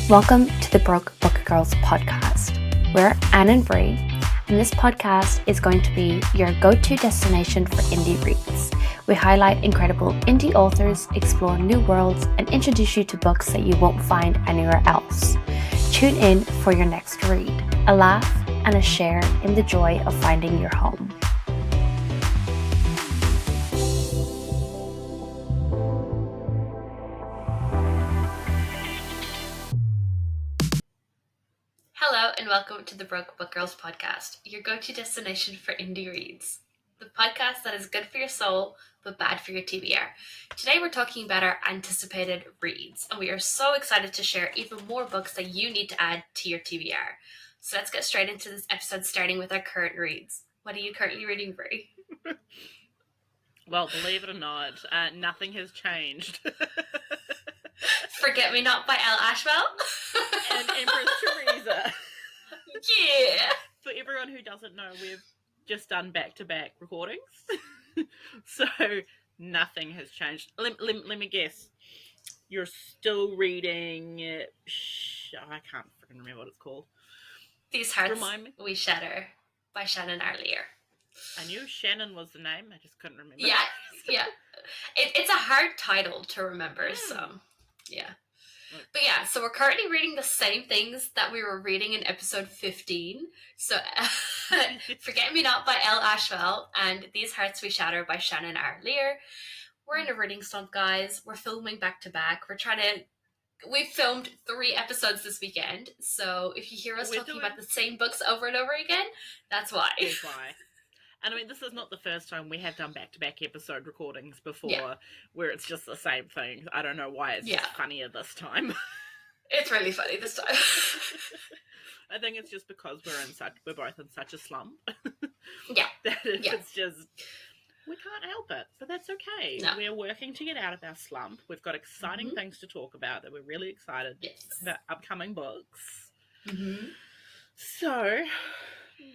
Welcome to the Broke Book Girls podcast. We're Anne and Brie, and this podcast is going to be your go-to destination for indie reads. We highlight incredible indie authors, explore new worlds, and introduce you to books that you won't find anywhere else. Tune in for your next read, a laugh, and a share in the joy of finding your home. Hello and welcome to the Broke Book Girls podcast, your go-to destination for indie reads. The podcast that is good for your soul, but bad for your TBR. Today we're talking about our anticipated reads, and we are so excited to share even more books that you need to add to your TBR. So let's get straight into this episode, starting with our current reads. What are you currently reading, Brie? Well, believe it or not, nothing has changed. Forget Me Not by Elle Ashwell. And Empress Teresa. Yeah. For everyone who doesn't know, we've just done back-to-back recordings. So nothing has changed. Let me guess. You're still reading... I can't freaking remember what it's called. These Hearts Remind me. We Shatter by Shannon Arlier. I knew Shannon was the name. I just couldn't remember. Yeah. It's a hard title to remember, so yeah. But yeah, so we're currently reading the same things that we were reading in episode 15. So Forget Me Not by Elle Ashwell and These Hearts We Shatter by Shannon Arlier. We're in a reading slump, guys. We're filming back to back. We filmed 3 episodes this weekend, so if you hear us talking about the same books over and over again, that's why. That's why. And I mean, this is not the first time we have done back-to-back episode recordings before where it's just the same thing. I don't know why it's just funnier this time. It's really funny this time. I think it's just because we're both in such a slump. Yeah. It's just, we can't help it, but that's okay. No. We're working to get out of our slump. We've got exciting things to talk about that we're really excited about, upcoming books. Mm-hmm. So...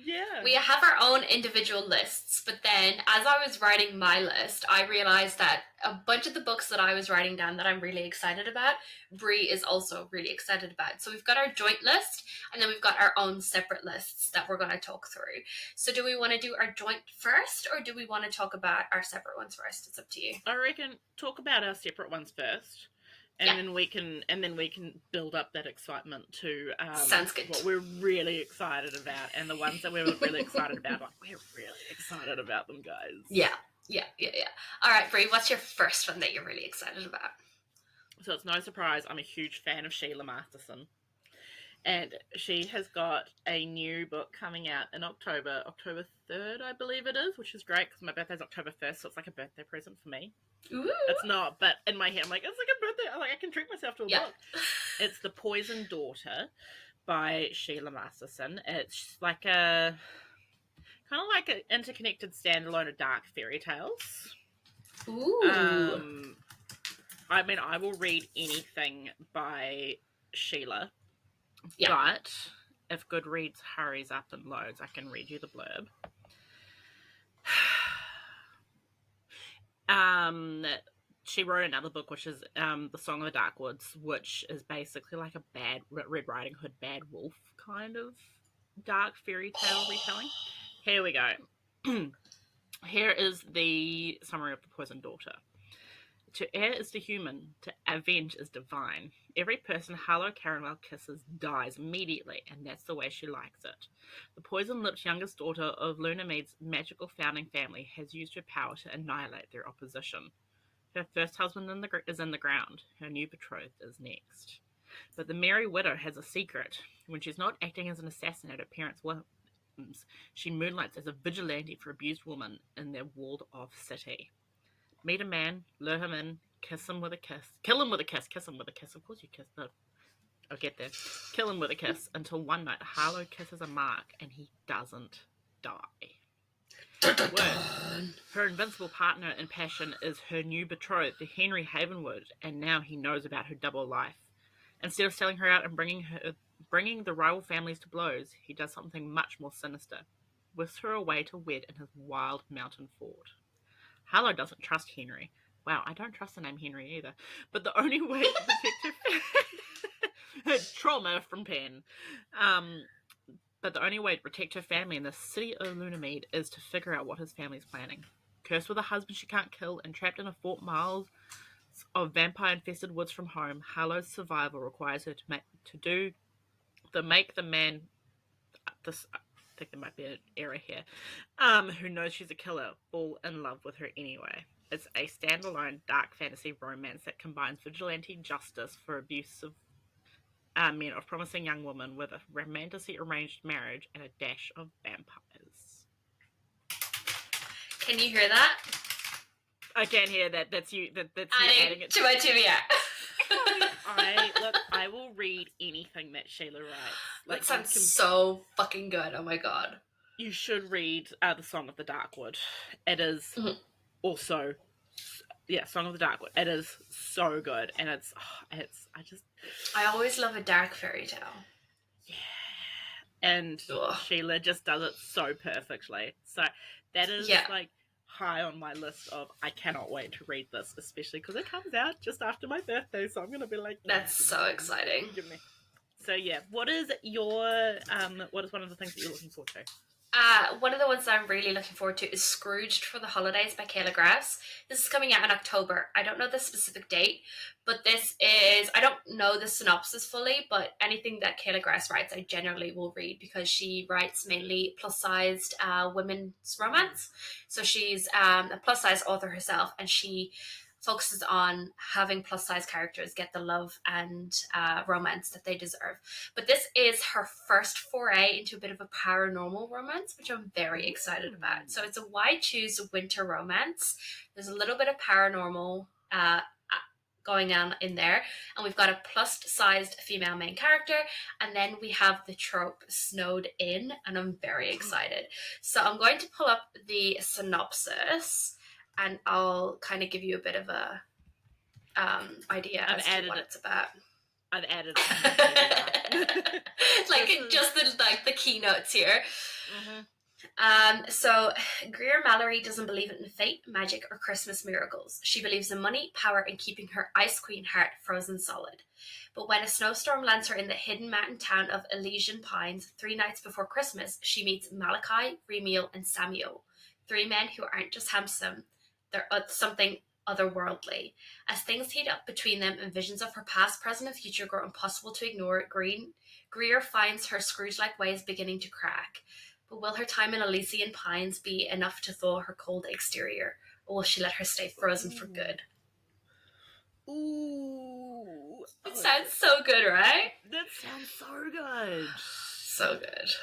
yeah. We have our own individual lists, but then as I was writing my list, I realized that a bunch of the books that I was writing down that I'm really excited about, Brie is also really excited about. So we've got our joint list, and then we've got our own separate lists that we're going to talk through. So do we want to do our joint first, or do we want to talk about our separate ones first? It's up to you. I reckon talk about our separate ones first. And then we can build up that excitement to Sounds good. What we're really excited about, and the ones that we're really excited about. Like, we're really excited about them, guys. Yeah. All right, Brie, what's your first one that you're really excited about? So it's no surprise, I'm a huge fan of Sheila Masterson, and she has got a new book coming out in October 3rd, I believe it is, which is great because my birthday's October 1st, so it's like a birthday present for me. Ooh. It's not, but in my head I'm like, it's like a birthday. I can treat myself to a book. It's The Poisoned Daughter by Sheila Masterson. It's like a kind of like an interconnected standalone of dark fairy tales. Ooh. I mean, I will read anything by Sheila, but if Goodreads hurries up and loads, I can read you the blurb. She wrote another book, which is The Song of the Dark Woods, which is basically like a bad Red Riding Hood, Bad Wolf kind of dark fairy tale retelling. Here we go. Here is the summary of The Poisoned Daughter. To err is to human, to avenge is divine. Every person Harlow Caranwell kisses dies immediately, and that's the way she likes it. The poison-lipped youngest daughter of Luna Mead's magical founding family has used her power to annihilate their opposition. Her first husband is in the ground. Her new betrothed is next. But the merry widow has a secret. When she's not acting as an assassin at her parents' whims, she moonlights as a vigilante for abused women in their walled-off city. Meet a man, lure him in, kiss him with a kiss. Kill him with a kiss, kiss him with a kiss. Of course you kiss the... I'll get there. Kill him with a kiss until one night Harlow kisses a mark and he doesn't die. Her invincible partner in passion is her new betrothed, Henry Havenwood, and now he knows about her double life. Instead of selling her out and bringing the rival families to blows, he does something much more sinister. Whisks her away to wed in his wild mountain fort. Harlow doesn't trust Henry. Wow, I don't trust the name Henry either. But the only way to protect her Trauma from Penn. But the only way to protect her family in the city of Lunamead is to figure out what his family's planning. Cursed with a husband she can't kill and trapped in a fort miles of vampire-infested woods from home, Harlow's survival requires her to make the man. This, I think there might be an error here. Who knows she's a killer, fall in love with her anyway. It's a standalone dark fantasy romance that combines vigilante justice for abusive men of promising young women with a romantically arranged marriage and a dash of vampires. Can you hear that? I can hear that. That's you. That's you adding it to my trivia. I will read anything that Sheila writes. That sounds so fucking good. Oh my god. You should read The Song of the Darkwood. It is also, Song of the Darkwood. It is so good, and I always love a dark fairy tale. Yeah, and Sheila just does it so perfectly. So that is like high on my list of I cannot wait to read this, especially because it comes out just after my birthday, so I'm gonna be like, that's so exciting. So what is what is one of the things that you're looking forward to? One of the ones that I'm really looking forward to is Scrooged for the Holidays by Kayla Grass. This is coming out in October. I don't know the specific date, but I don't know the synopsis fully, but anything that Kayla Grass writes, I generally will read because she writes mainly plus-sized women's romance. So she's a plus-size author herself, and she focuses on having plus-size characters get the love and romance that they deserve. But this is her first foray into a bit of a paranormal romance, which I'm very excited about. So it's a Why Choose Winter romance. There's a little bit of paranormal going on in there, and we've got a plus-sized female main character, and then we have the trope snowed in, and I'm very excited. So I'm going to pull up the synopsis, and I'll kind of give you a bit of a idea as to what it's about. I've added just the keynotes here. Mm-hmm. So Greer Mallory doesn't believe in fate, magic, or Christmas miracles. She believes in money, power, and keeping her Ice Queen heart frozen solid. But when a snowstorm lands her in the hidden mountain town of Elysian Pines 3 nights before Christmas, she meets Malachi, Remiel, and Samuel, 3 men who aren't just handsome. They're something otherworldly. As things heat up between them and visions of her past, present, and future grow impossible to ignore, Greer finds her Scrooge-like ways beginning to crack. But will her time in Elysian Pines be enough to thaw her cold exterior, or will she let her stay frozen for good? Ooh. It sounds so good, right? That sounds so good. So good.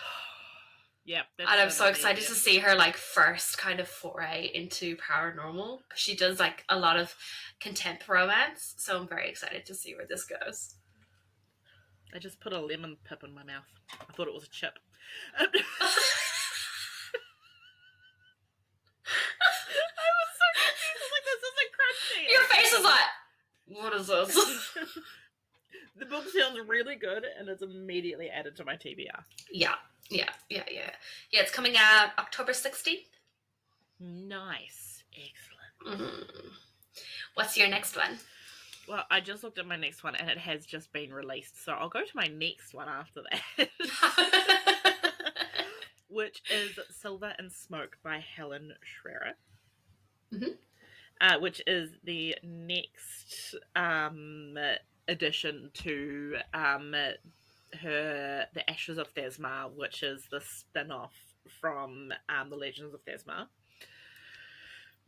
Yeah, and I'm so excited to see her first kind of foray into paranormal. She does a lot of contempt romance, so I'm very excited to see where this goes. I just put a lemon pip in my mouth. I thought it was a chip. I was so confused. I was like, this isn't crunchy. Your face is like, what is this? The book sounds really good, and it's immediately added to my TBR. Yeah, it's coming out October 16th. Nice. Excellent. Mm-hmm. What's your next one? Well, I just looked at my next one, and it has just been released, so I'll go to my next one after that. Which is Silver and Smoke by Helen Schreier. Mm-hmm. Which is the next addition to The Ashes of Thesma, which is the spin-off from The Legends of Thesma.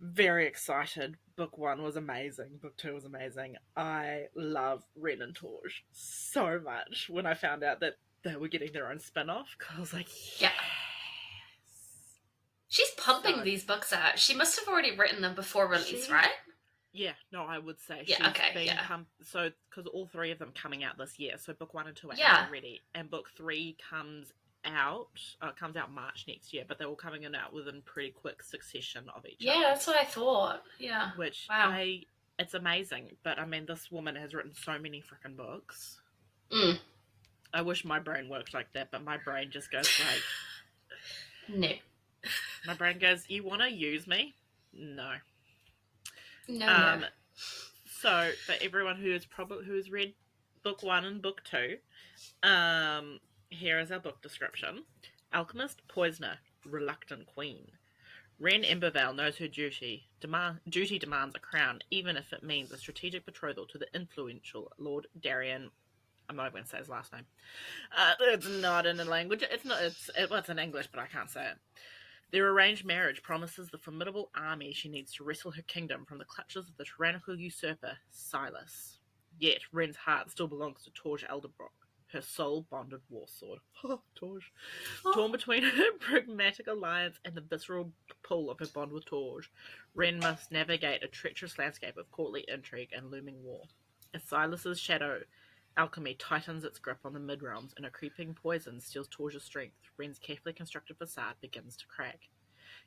Very excited. Book 1 was amazing. Book 2 was amazing. I love Ren and Torge so much when I found out that they were getting their own spin-off, because I was like, yes. She's pumping these books out. She must have already written them before release, right? Yeah, no, I would say so because all 3 of them coming out this year. So book 1 and 2 are out already, and book 3 comes out March next year. But they're all coming out within pretty quick succession of each other. Yeah, that's what I thought. Yeah, which it's amazing. But I mean, this woman has written so many freaking books. I wish my brain worked like that, but my brain just goes like, no. My brain goes, you want to use me? No. No. So for everyone who has read book 1 and book 2. Here is our book description. Alchemist, poisoner, reluctant queen. Ren Embervale knows her duty. Duty demands a crown, even if it means a strategic betrothal to the influential Lord Darian. I'm not even going to say his last name. It's not in the language. It's in English, but I can't say it. Their arranged marriage promises the formidable army she needs to wrestle her kingdom from the clutches of the tyrannical usurper, Silas. Yet, Ren's heart still belongs to Torge Elderbrock, her soul-bonded war sword. Torge. Torn between her pragmatic alliance and the visceral pull of her bond with Torge, Ren must navigate a treacherous landscape of courtly intrigue and looming war. As Silas's shadow alchemy tightens its grip on the mid-realms and a creeping poison steals Torge's strength, Ren's carefully constructed facade begins to crack.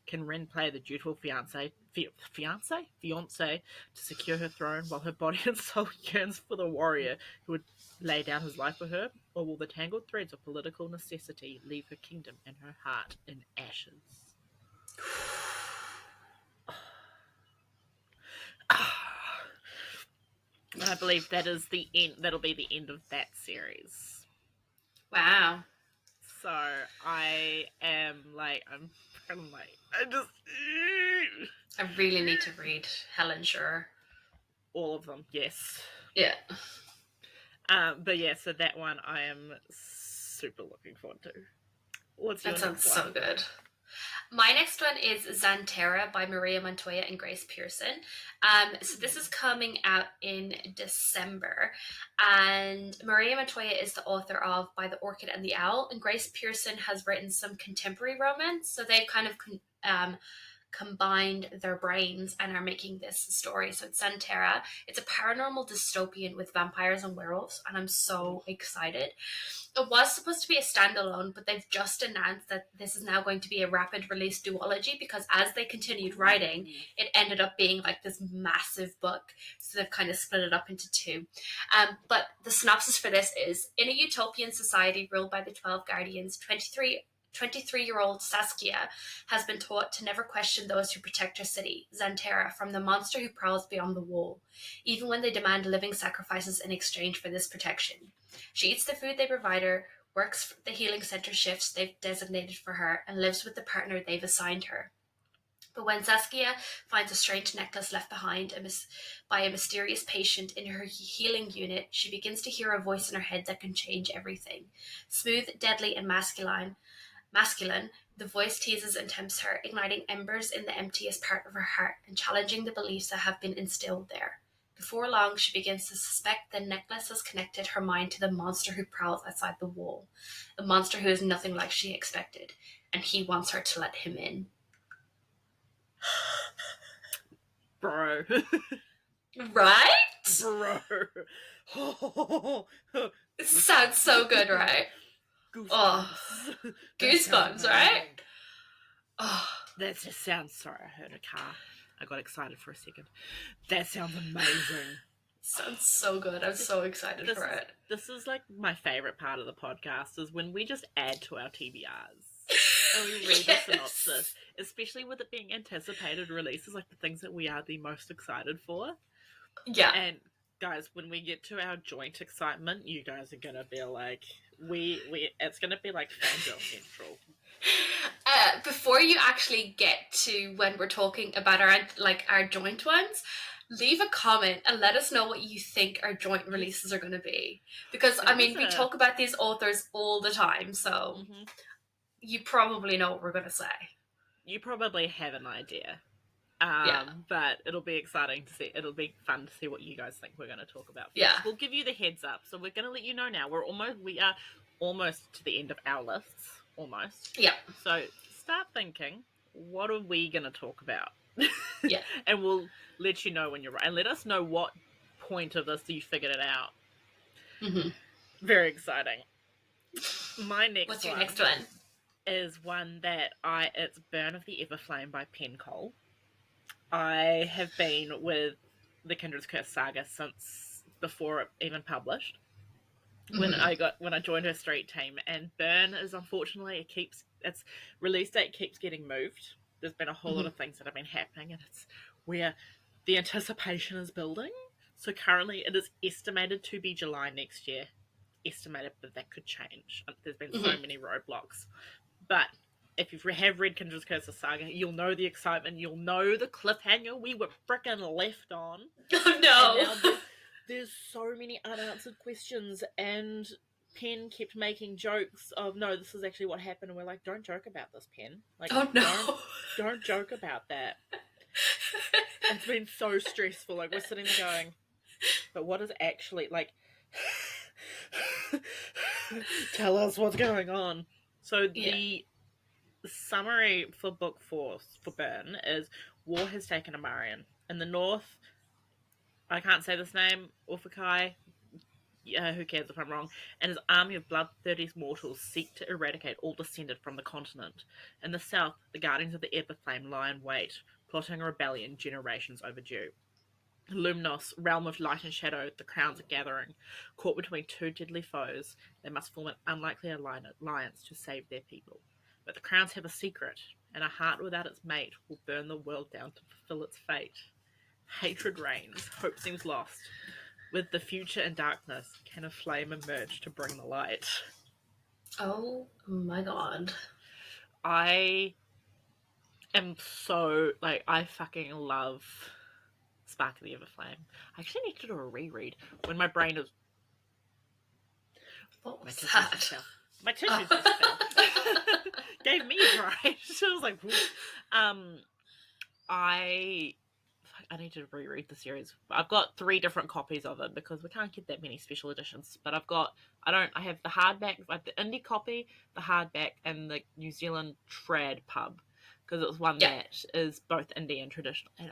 Can Ren play the dutiful fiancé to secure her throne while her body and soul yearns for the warrior who would lay down his life for her? Or will the tangled threads of political necessity leave her kingdom and her heart in ashes? And I believe that is the end. That'll be the end of that series. Wow. So I really need to read Helen Sure. All of them, yes. Yeah. But yeah, so that one I am super looking forward to. What's your That sounds next so one? good. My next one is Xanterra by Maria Montoya and Grace Pearson. So this is coming out in December, and Maria Montoya is the author of By the Orchid and the Owl, and Grace Pearson has written some contemporary romance. So they've kind of combined their brains and are making this story. So it's Xanterra. It's a paranormal dystopian with vampires and werewolves, and I'm so excited. It was supposed to be a standalone, but they've just announced that this is now going to be a rapid release duology, because as they continued writing, it ended up being like this massive book. So they've kind of split it up into two. But the synopsis for this is: in a utopian society ruled by the 12 Guardians, 23-year-old Saskia has been taught to never question those who protect her city, Xanterra, from the monster who prowls beyond the wall, even when they demand living sacrifices in exchange for this protection. She eats the food they provide her, works the healing center shifts they've designated for her, and lives with the partner they've assigned her. But when Saskia finds a strange necklace left behind by a mysterious patient in her healing unit, she begins to hear a voice in her head that can change everything. Smooth, deadly, and masculine, the voice teases and tempts her, igniting embers in the emptiest part of her heart and challenging the beliefs that have been instilled there. Before long, she begins to suspect the necklace has connected her mind to the monster who prowls outside the wall, a monster who is nothing like she expected, and he wants her to let him in. Bro. Right? Bro. It sounds so good, right? Goosebumps. Oh, goosebumps, right? Oh, That just sounds... Sorry, I heard a car. I got excited for a second. That sounds amazing. sounds so good. I'm so excited for it. This is like my favourite part of the podcast, is when we just add to our TBRs. And we read Yes. the synopsis, especially with it being anticipated releases, like the things that we are the most excited for. Yeah. And guys, when we get to our joint excitement, you guys are gonna be like, it's gonna be like Fangirl Central. Before you actually get to when we're talking about our joint ones, leave a comment and let us know what you think our joint releases are going to be. Because, we talk about these authors all the time, so you probably know what we're going to say. You probably have an idea. Yeah. But it'll be exciting to see. It'll be fun to see what you guys think we're going to talk about. Yeah. We'll give you the heads up. So we're going to let you know now. We are almost to the end of our lists. Almost. Yeah. So start thinking, what are we going to talk about? Yeah. And we'll let you know when you're right. And let us know what point of this you figured it out. Mm-hmm. Very exciting. What's your next one? Is one that it's Burn of the Everflame by Pen Cole. I have been with the Kindred's Curse saga since before it even published. When I joined her street team, and Burn is unfortunately its release date keeps getting moved. There's been a whole lot of things that have been happening, and it's where the anticipation is building So currently it is estimated to be July next year. Estimated, but that could change. There's been so many roadblocks. But if you have read Kinder's Curse of Saga, you'll know the excitement. You'll know the cliffhanger we were frickin' left on. Oh no! And now there's so many unanswered questions, and Penn kept making jokes of, no, this is actually what happened, and we're like, don't joke about this, Penn. Like, Oh no! don't joke about that. It's been so stressful. Like, we're sitting there going, but what is actually, like, tell us what's going on. So the summary for book 4 for Byrne is war has taken Amarian. In the north, I can't say this name, Urfakai, who cares if I'm wrong, and his army of bloodthirsty mortals seek to eradicate all descended from the continent. In the south, the Guardians of the Everflame lie in wait, plotting a rebellion generations overdue. Lumnos, realm of light and shadow, the crowns are gathering. Caught between two deadly foes, they must form an unlikely alliance to save their people. But the crowns have a secret, and a heart without its mate will burn the world down to fulfill its fate. Hatred reigns, hope seems lost. With the future in darkness, can a flame emerge to bring the light? Oh my god. I am so, like, I fucking love Spark of the Everflame. I actually need to do a reread when my brain is... What was that? My tissues just fell. Gave me a fright. So I was like, I need to reread the series. I've got 3 different copies of it because we can't get that many special editions. But I have the hardback, like the indie copy, the hardback, and the New Zealand trad pub, because it was one that is both indie and traditional. And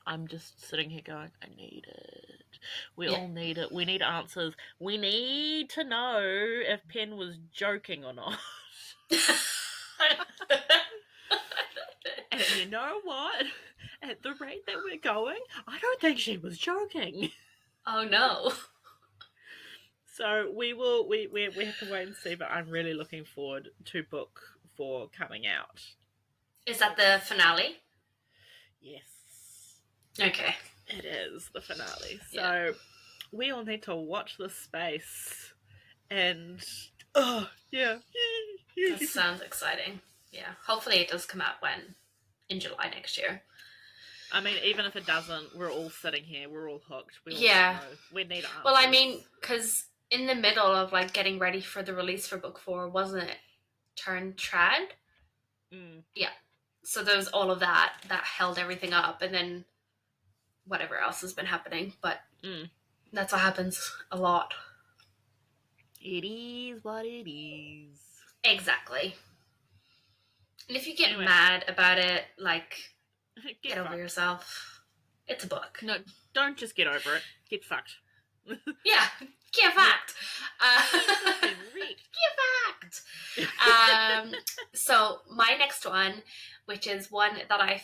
I'm just sitting here going, I need it. We all need it. We need answers. We need to know if Penn was joking or not. And you know what? At the rate that we're going, I don't think she was joking. Oh no. So we have to wait and see, but I'm really looking forward to book 4 coming out. Is that the finale? Yes. Okay. It is the finale. So we all need to watch this space. And That sounds exciting. Yeah. Hopefully it does come out in July next year. I mean, even if it doesn't, we're all sitting here. We're all hooked. We all know. We need answers. Well, I mean, because in the middle of like getting ready for the release for book 4, wasn't it turned trad? Yeah. So there was all of that held everything up, and then whatever else has been happening. But that's what happens a lot. It is what it is. Exactly. And if you get mad about it, like, get over fucked. Yourself. It's a book. No, don't just get over it. Get fucked. Yeah, get fucked. Get fucked. So my next one, which is one that I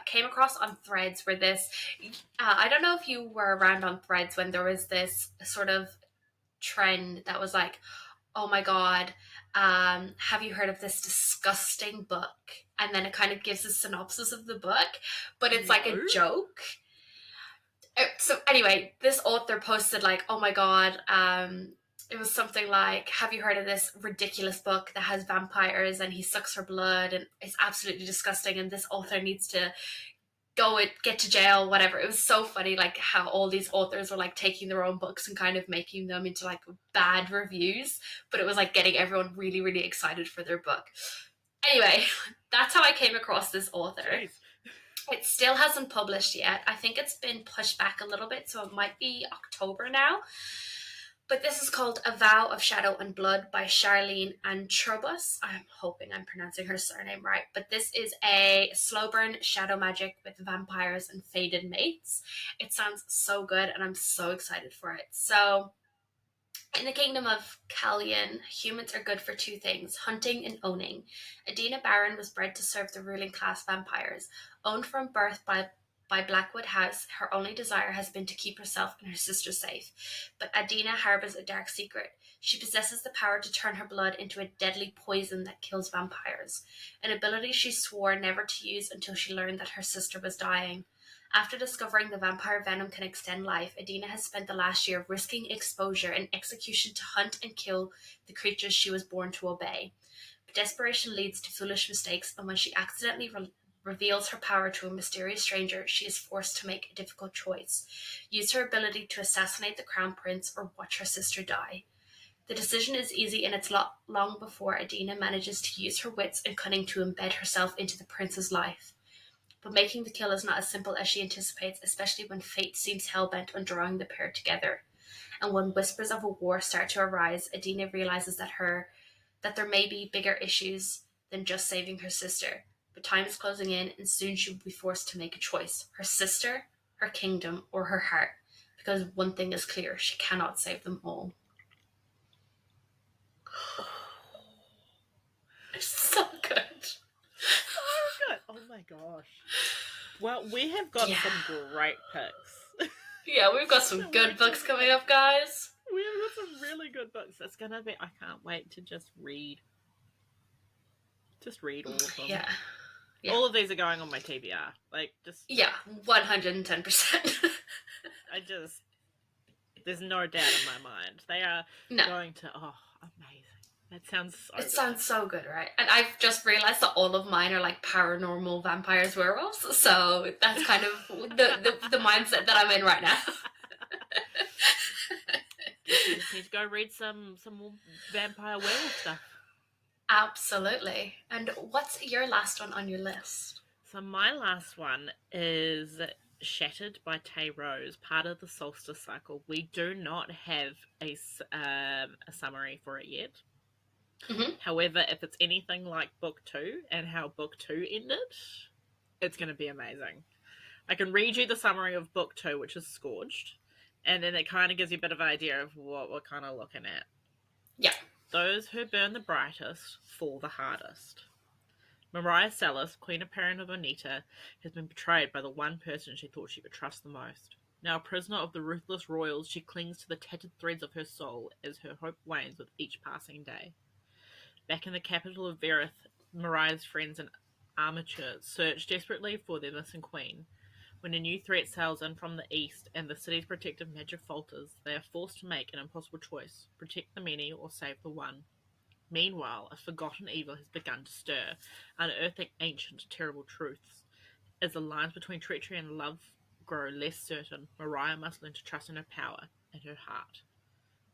came across on Threads, where this, I don't know if you were around on Threads when there was this sort of trend that was like, oh my god, have you heard of this disgusting book? And then it kind of gives a synopsis of the book, but it's like a joke. So anyway, this author posted like, oh my god, it was something like, have you heard of this ridiculous book that has vampires and he sucks her blood and it's absolutely disgusting and this author needs to get to jail, whatever. It was so funny, like how all these authors were like taking their own books and kind of making them into like bad reviews, but it was like getting everyone really, really excited for their book. Anyway, that's how I came across this author. Jeez. It still hasn't published yet. I think it's been pushed back a little bit, so it might be October now. But this is called A Vow of Shadow and Blood by Charlene Antrobus. I'm hoping I'm pronouncing her surname right. But this is a slow burn shadow magic with vampires and fated mates. It sounds so good, and I'm so excited for it. So, in the kingdom of Callian, humans are good for 2 things, hunting and owning. Adina Baron was bred to serve the ruling class vampires. Owned from birth by by Blackwood House, her only desire has been to keep herself and her sister safe. But Adina harbors a dark secret. She possesses the power to turn her blood into a deadly poison that kills vampires, an ability she swore never to use until she learned that her sister was dying. After discovering the vampire venom can extend life, Adina has spent the last year risking exposure and execution to hunt and kill the creatures she was born to obey. But desperation leads to foolish mistakes, and when she accidentally reveals her power to a mysterious stranger, she is forced to make a difficult choice: use her ability to assassinate the crown prince or watch her sister die. The decision is easy, and it's long before Adina manages to use her wits and cunning to embed herself into the prince's life. But making the kill is not as simple as she anticipates, especially when fate seems hell-bent on drawing the pair together. And when whispers of a war start to arise, Adina realizes that there may be bigger issues than just saving her sister. But time is closing in, and soon she will be forced to make a choice: her sister, her kingdom, or her heart. Because one thing is clear: she cannot save them all. It's so good. So good. Oh my gosh. Well, we have got some great picks. Yeah, we've got some good books coming up, guys. We have got some really good books. It's gonna be. I can't wait to just read. Just read all of them. Yeah. All of these are going on my TBR. Like, just. Yeah, 110%. There's no doubt in my mind. They are going to. Oh, amazing. That sounds so good. It sounds so good, right? And I've just realised that all of mine are like paranormal vampires, werewolves. So that's kind of the mindset that I'm in right now. You need to go read some more vampire werewolf stuff. Absolutely. And what's your last one on your list? So my last one is Shattered by Tay Rose, part of the Solstice cycle. We do not have a summary for it yet. Mm-hmm. However, if it's anything like book 2 and how book 2 ended, it's going to be amazing. I can read you the summary of book 2, which is Scourged, and then it kind of gives you a bit of an idea of what we're kind of looking at. Yeah. Those who burn the brightest fall the hardest. Mariah Salas, Queen apparent of Onita, has been betrayed by the one person she thought she could trust the most. Now a prisoner of the ruthless royals, she clings to the tattered threads of her soul as her hope wanes with each passing day. Back in the capital of Verith, Mariah's friends and armatures search desperately for their missing queen. When a new threat sails in from the east and the city's protective magic falters, they are forced to make an impossible choice: protect the many or save the one. Meanwhile, a forgotten evil has begun to stir, unearthing ancient, terrible truths. As the lines between treachery and love grow less certain, Mariah must learn to trust in her power and her heart.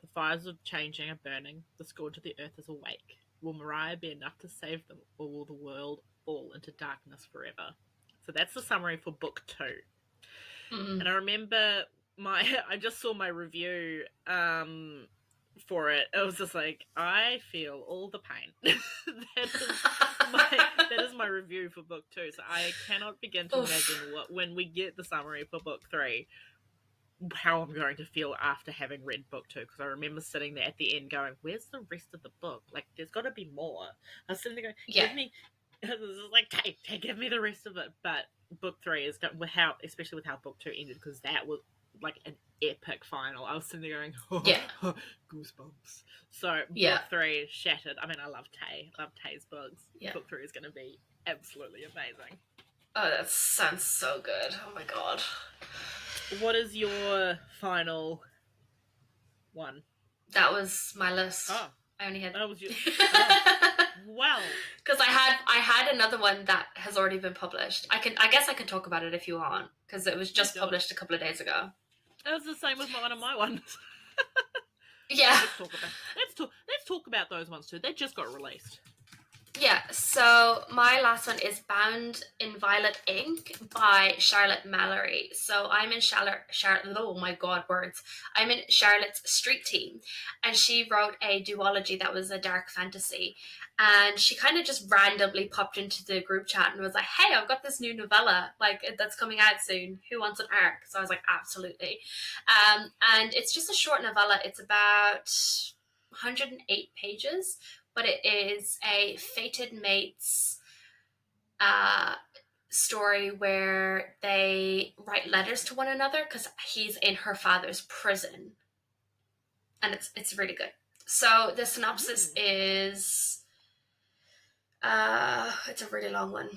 The fires of changing are burning, the scourge of the earth is awake. Will Mariah be enough to save them, or will the world fall into darkness forever? So that's the summary for book 2. Mm-hmm. And I remember I just saw my review for it. It was just like, I feel all the pain. that is my review for book 2. So I cannot begin to imagine when we get the summary for book 3, how I'm going to feel after having read book 2, because I remember sitting there at the end going, where's the rest of the book? Like, there's got to be more. I was sitting there going, give me, this is like, hey, give me the rest of it. But book 3 is especially with how book 2 ended, because that was like an epic final. I was sitting there going, goosebumps. So book 3, Shattered. I mean, I love Tay. I love Tay's books. Yeah. Book 3 is going to be absolutely amazing. Oh, that sounds so good. Oh my god. What is your final one? That was my list. Oh, I only had. That was your. Well, because I had another one that has already been published. I guess I can talk about it if you want, because it was just published a couple of days ago. It was the same with one of my ones. Yeah. Let's talk about those ones too. They just got released. Yeah, so my last one is Bound in Violet Ink by Charlotte Mallory. So I'm in Charlotte, oh my god, words. I'm in Charlotte's Street Team, and she wrote a duology that was a dark fantasy. And she kind of just randomly popped into the group chat and was like, hey, I've got this new novella, like, that's coming out soon. Who wants an arc? So I was like, absolutely. And it's just a short novella. It's about 108 pages. But it is a fated mates story where they write letters to one another because he's in her father's prison, and it's really good. So the synopsis is it's a really long one.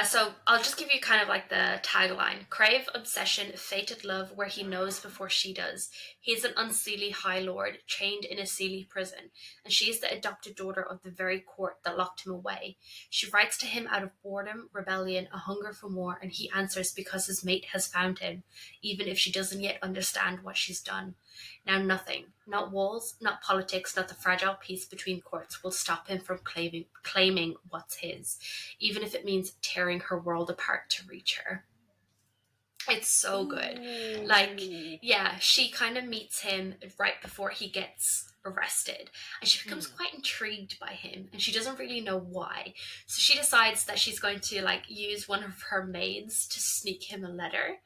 So I'll just give you kind of like the tagline. Crave obsession, fated love, where he knows before she does. He is an unseelie high lord, chained in a seelie prison, and she is the adopted daughter of the very court that locked him away. She writes to him out of boredom, rebellion, a hunger for more, and he answers because his mate has found him, even if she doesn't yet understand what she's done. Now nothing, not walls, not politics, not the fragile peace between courts will stop him from claiming what's his, even if it means tearing her world apart to reach her. It's so good. Like, yeah, she kind of meets him right before he gets arrested, and she becomes quite intrigued by him, and she doesn't really know why. So she decides that she's going to like use one of her maids to sneak him a letter,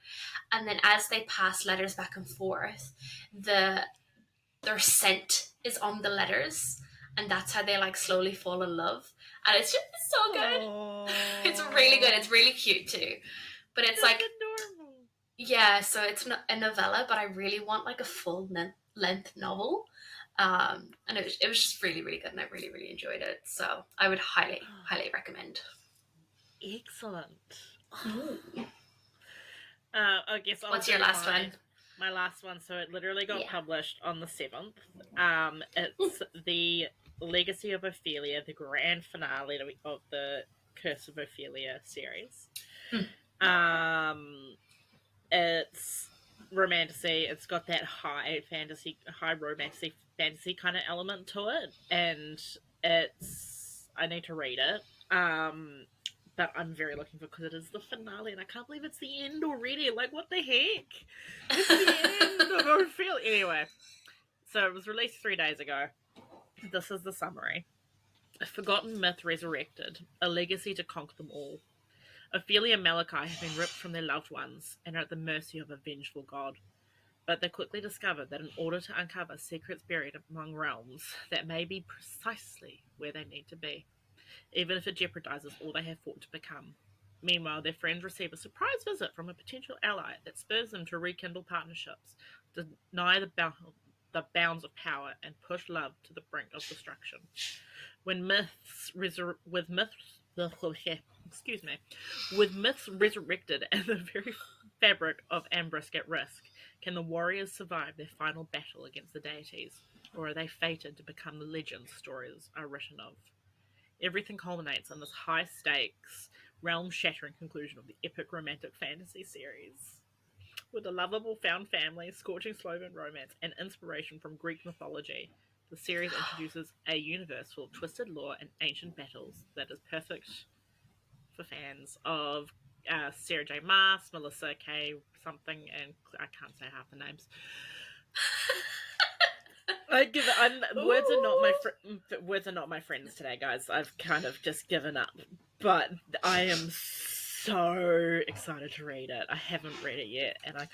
and then as they pass letters back and forth, their scent is on the letters, and that's how they like slowly fall in love. And it's just so good. Aww. It's really good. It's really cute too, but it's like adorable. Yeah, so it's a novella, but I really want like a full length novel. And it was just really, really good, and I really, really enjoyed it. So I would highly, highly recommend. Excellent. Ooh. I guess I'll What's your last one? My last one. So it literally got published on the 7th. It's The Legacy of Ophelia, the grand finale of the Curse of Ophelia series. It's romantasy. It's got that high romantic fantasy kind of element to it, and I need to read it. But I'm very looking for, because it is the finale, and I can't believe it's the end already. Like, what the heck? It's the end of Ophelia. Anyway, so it was released 3 days ago. This is the summary. A forgotten myth resurrected, a legacy to conquer them all. Ophelia and Malachi have been ripped from their loved ones and are at the mercy of a vengeful god. But they quickly discovered that in order to uncover secrets buried among realms, that may be precisely where they need to be, even if it jeopardizes all they have fought to become. Meanwhile, their friends receive a surprise visit from a potential ally that spurs them to rekindle partnerships, deny the bounds of power, and push love to the brink of destruction. With myths resurrected and the very fabric of Ambrisk at risk, can the warriors survive their final battle against the deities, or are they fated to become the legends stories are written of? Everything culminates in this high-stakes, realm-shattering conclusion of the epic romantic fantasy series. With a lovable found family, scorching slow-burn romance, and inspiration from Greek mythology, the series introduces a universe full of twisted lore and ancient battles that is perfect for fans of Sarah J. Maas, Melissa K. something, and I can't say half the names. Words are not my friends today, guys. I've kind of just given up, but I am so excited to read it. I haven't read it yet, and I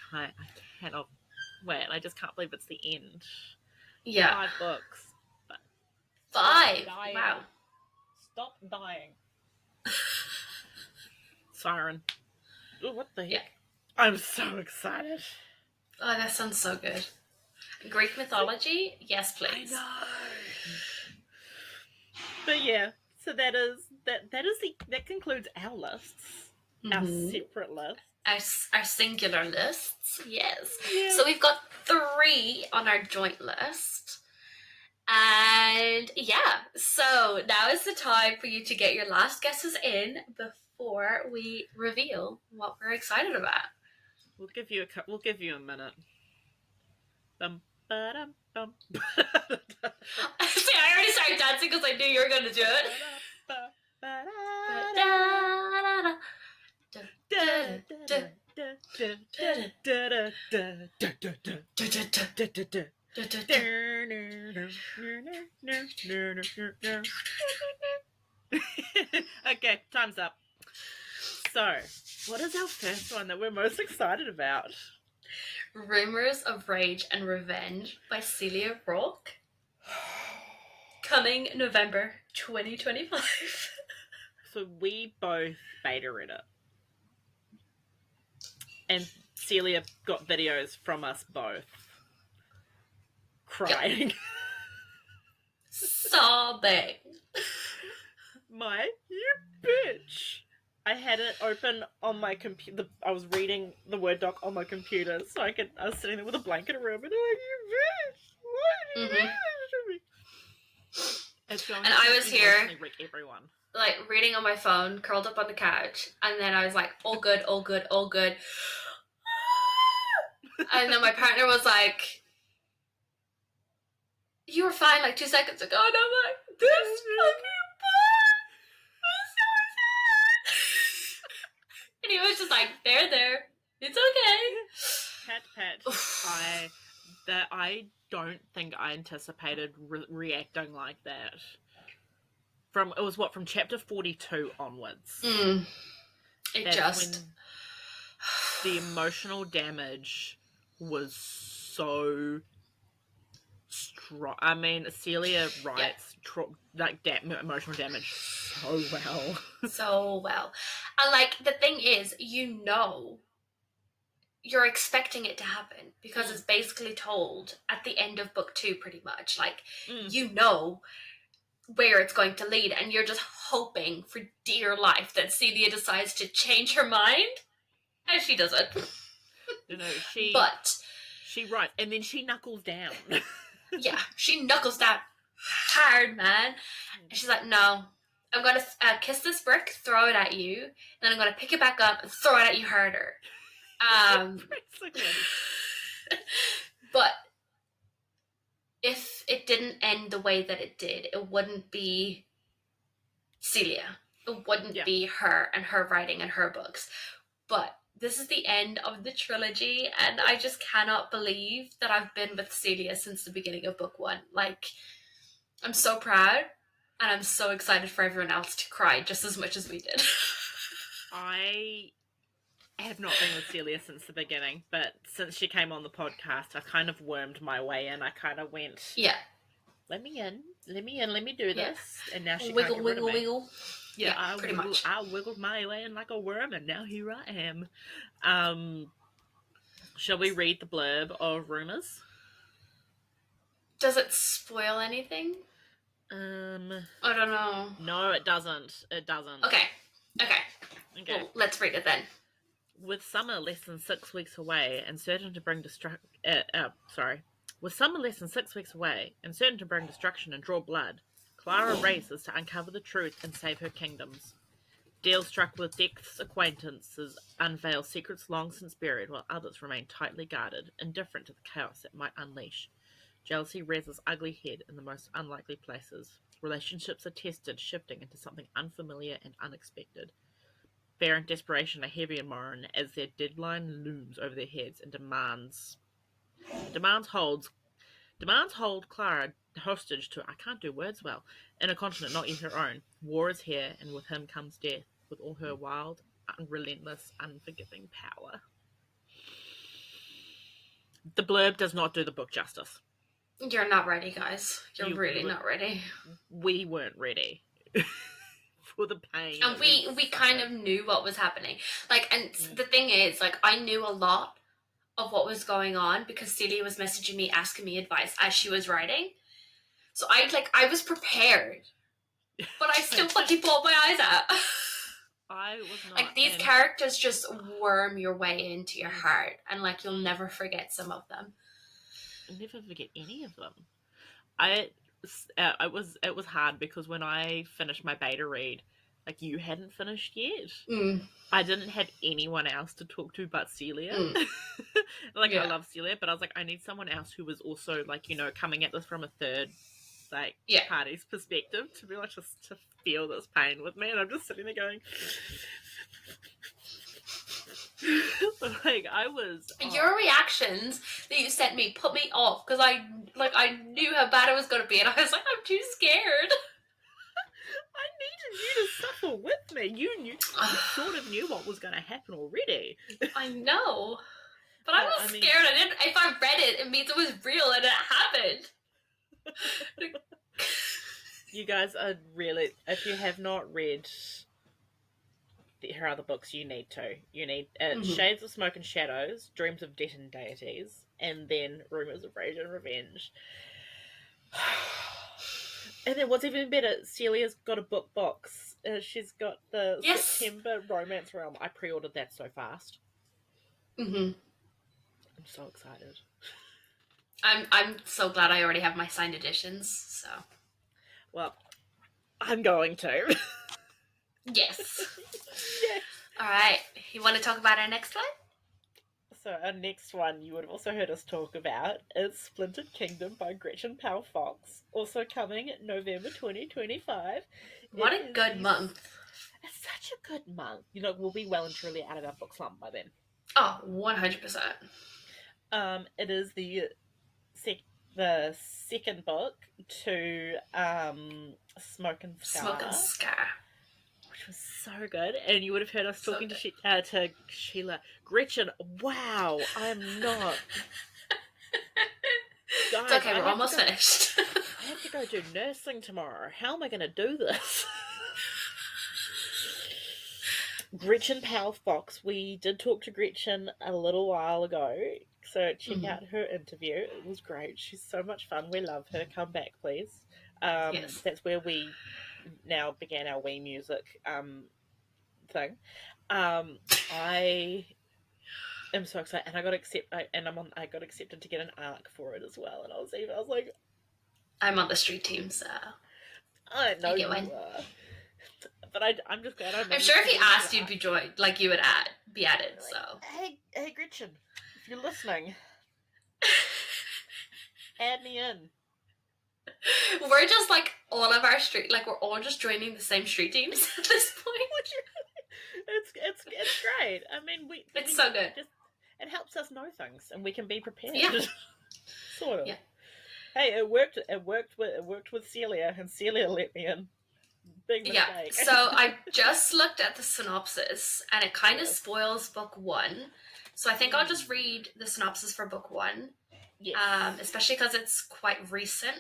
cannot wait. I just can't believe it's the end. Yeah. 5 books. But 5. Wow. Stop dying. Siren. Ooh, what the heck? Yeah. I'm so excited. Oh, that sounds so good. Greek mythology? Yes, please. I know. But yeah, so that concludes our lists. Our separate lists. Our singular lists, yes. Yeah. So we've got 3 on our joint list. And yeah, so now is the time for you to get your last guesses in before we reveal what we're excited about. We'll give you a minute. Bum, ba-dum, bum. See, I already started dancing because I knew you were going to do it. Okay, time's up. So, what is our first one that we're most excited about? Rumors of Rage and Revenge by Celia Rourke. Coming November 2025. So we both beta read it. And Celia got videos from us both crying. Sobbing. You bitch. I had it open on my computer. I was reading the Word doc on my computer, so I was sitting there with a blanket around me, and I'm like, you bitch! What did you do to me? It's going And I was here, wreck everyone. like, reading on my phone, curled up on the couch, and then I was like, all good, all good, all good. And then my partner was like, you were fine like 2 seconds ago, and I'm like, this fucking bad. I'm so sad. And he was just like, there, it's okay. Pat. I don't think I anticipated reacting like that. From chapter 42 onwards. When the emotional damage was so strong. I mean, Celia writes emotional damage so well. So well. And, like, the thing is, you're expecting it to happen because it's basically told at the end of book 2, pretty much. Like, you know where it's going to lead, and you're just hoping for dear life that Celia decides to change her mind, and she doesn't. She writes, and then she knuckles down. Yeah, she knuckles down hard, man. And she's like, no, I'm going to kiss this brick, throw it at you, and then I'm going to pick it back up and throw it at you harder. But if it didn't end the way that it did, it wouldn't be Celia. It wouldn't be her and her writing and her books. But this is the end of the trilogy, and I just cannot believe that I've been with Celia since the beginning of book 1. Like, I'm so proud, and I'm so excited for everyone else to cry just as much as we did. I have not been with Celia since the beginning, but since she came on the podcast, I kind of wormed my way in. I kind of went, let me in, let me do this. And now she wiggle, can't get rid of me. wiggle. Yeah, pretty much. I wiggled my way in like a worm, and now here I am. Shall we read the blurb of Rumours? Does it spoil anything? I don't know. No, it doesn't. It doesn't. Okay. Well, let's read it then. With summer less than 6 weeks away and certain to bring destruction and draw blood, Clara races to uncover the truth and save her kingdoms. Dale, struck with death's acquaintances, unveil secrets long since buried, while others remain tightly guarded, indifferent to the chaos it might unleash. Jealousy rears its ugly head in the most unlikely places. Relationships are tested, shifting into something unfamiliar and unexpected. Fear and desperation are heavy in Morin as their deadline looms over their heads and demands hold Clara hostage to, I can't do words well, in a continent not yet her own. War is here, and with him comes death, with all her wild, unrelentless, unforgiving power. The blurb does not do the book justice. You're not ready, guys. You're really not ready. We weren't ready. For the pain. And we kind of knew what was happening. Like, and the thing is, like, I knew a lot of what was going on because Celia was messaging me, asking me advice as she was writing. So I was prepared. But I still fucking pulled my eyes out. I was not. Like, these characters just worm your way into your heart, and, like, you'll never forget some of them. I'll never forget any of them. It was hard because when I finished my beta read, like, you hadn't finished yet. I didn't have anyone else to talk to but Celia. I love Celia, but I was like, I need someone else who was also, like, you know, coming at this from a third, like, party's perspective to be like, just to feel this pain with me. And I'm just sitting there going, like, I was. Your reactions that you sent me put me off because I knew how bad it was going to be, and I was like, I'm too scared. I needed you to suffer with me. You sort of knew what was going to happen already. I know, but I was scared. If I read it, it means it was real and it happened. You guys are really. If you have not read her other books, you need to. You need Mhm. Shades of Smoke and Shadows, Dreams of Death and Deities, and then Rumors of Rage and Revenge. And then what's even better, Celia's got a book box. She's got the Yes. September Romance Realm. I pre-ordered that so fast. Mhm. I'm so excited. I'm so glad I already have my signed editions. So Well, I'm going to. yes. Yes. All right. You want to talk about our next one? So our next one you would have also heard us talk about is Splintered Kingdom by Gretchen Powell Fox, also coming November 2025. What a good month. It's such a good month. You know, we'll be well and truly out of our book slump by then. Oh, 100%. It is the second book to Smoke and Scar. Smoke and Scar. Which was so good. And you would have heard us So talking good. to Sheila. Gretchen, wow, I'm not. Guys, It's okay, I we're have almost to go- finished. I have to go do nursing tomorrow. How am I going to do this? Gretchen Powell Fox. We did talk to Gretchen a little while ago, so check Mhm. out her interview. It was great. She's so much fun. We love her. Come back, please. Yes. That's where we now began our Wii music thing. I am so excited, and I got accepted to get an ARC for it as well. And I was like, I'm on the street team, so I know You you get one. are, but I'm just glad I'm sure if he asked, you'd be joined, like you would be added. So Hey Gretchen, if you're listening, add me in. we're just like all of our street, like we're all just joining the same street teams at this point. It's great. I mean, It's so good. It helps us know things, and we can be prepared. Yeah. Sort of. Yeah. Hey, it worked. It worked with Celia, and Celia let me in. Big mistake. Yeah. So I just looked at the synopsis, and it kind of spoils book one. So I think I'll just read the synopsis for book one. Yes. Especially because it's quite recent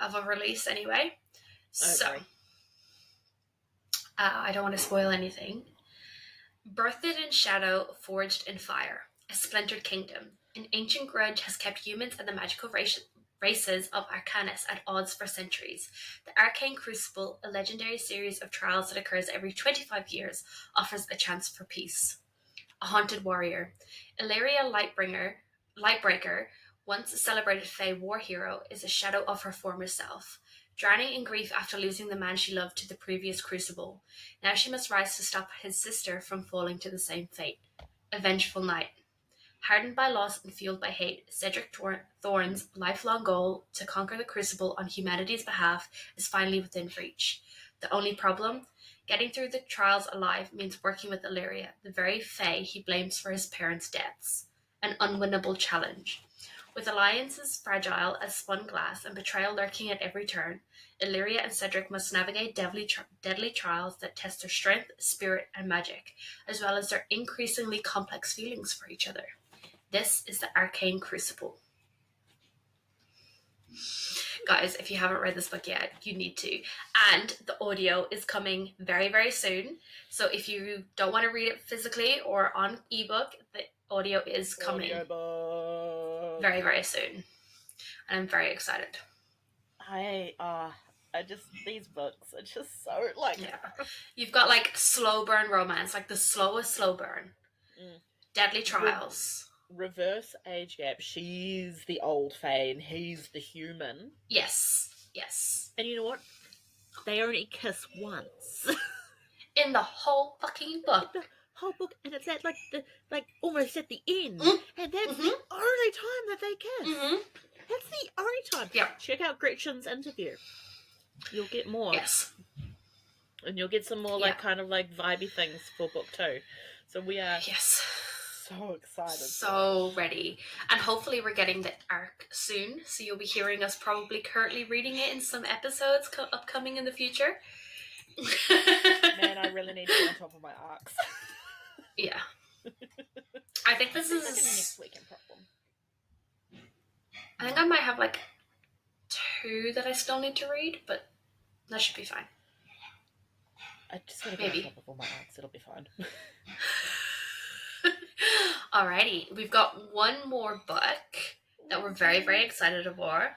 of a release anyway. So agree. I don't want to spoil anything. Birthed in shadow, forged in fire, a splintered kingdom. An ancient grudge has kept humans and the magical races of Arcanus at odds for centuries. The Arcane Crucible, a legendary series of trials that occurs every 25 years, offers a chance for peace. A haunted warrior. Illyria Lightbreaker, once a celebrated Fae war hero, is a shadow of her former self. Drowning in grief after losing the man she loved to the previous crucible, now she must rise to stop his sister from falling to the same fate. A vengeful knight. Hardened by loss and fueled by hate, Cedric Thorne's lifelong goal to conquer the crucible on humanity's behalf is finally within reach. The only problem? Getting through the trials alive means working with Illyria, the very Fae he blames for his parents' deaths. An unwinnable challenge. With alliances fragile as spun glass and betrayal lurking at every turn, Illyria and Cedric must navigate deadly trials that test their strength, spirit, and magic, as well as their increasingly complex feelings for each other. This is the Arcane Crucible. Guys, if you haven't read this book yet, you need to. And the audio is coming very, very soon. So if you don't want to read it physically or on ebook, the audio is coming very, very soon. And I'm very excited. These books are just so like. Yeah. You've got like slow burn romance, like the slowest slow burn. Deadly trials. Reverse age gap. She's the old Fae and he's the human. Yes. And you know what? They only kiss once. In the whole fucking book. The whole book, and it's at like almost at the end. And that's Mhm. the only time that they kiss. Mm-hmm. That's the only time. Yeah. Check out Gretchen's interview. You'll get more. Yes. And you'll get some more kind of vibey things for book 2. So we are so excited. So ready. And hopefully we're getting the arc soon. So you'll be hearing us probably currently reading it in some episodes upcoming in the future. Man, I really need to get on top of my arcs. Yeah. I think this is... Like a next weekend problem. I think I might have 2 that I still need to read, but that should be fine. I just gotta get on Maybe. top of all my arts. It'll be fine. Alrighty, we've got one more book that we're very, very excited about.